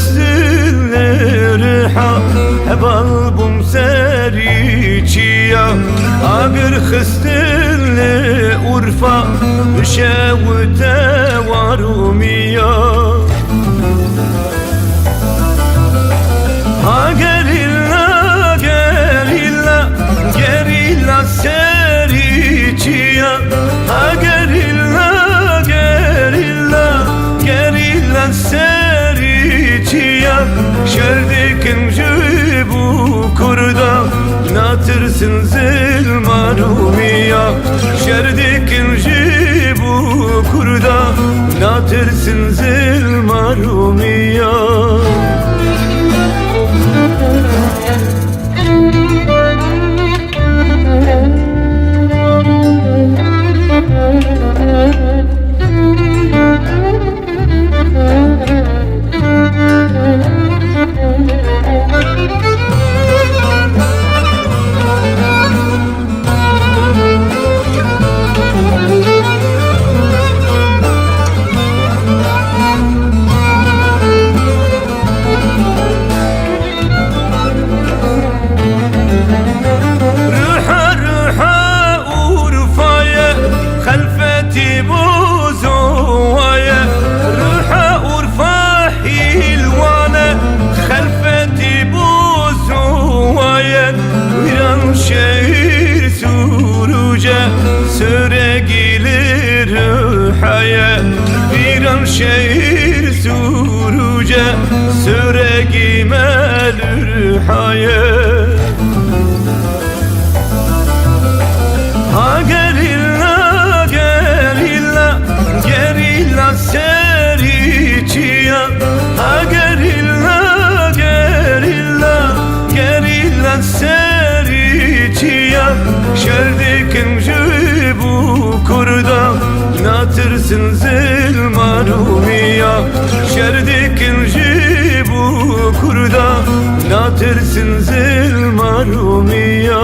خستلرها هبال بوم سری چیا اگر خستل عرفا بشوت وارومیا ها gerilla gerilla gerilla seri çia ha gerilla gerilla gerilla seri çia şerdikim bu kurda natırsın zilmarumiya şerdikim bu kurda natırsın zilmarumiya şehir suruca süre gelir haya viran şehir suruca süre gelir haya ha gerilla gerilla gerilla seri çiya ha gerilla gerilla gerilla seri çiya şerdikim bu kurda natırsın zilmarumiya şerdikim bu kurda natırsın zilmarumiya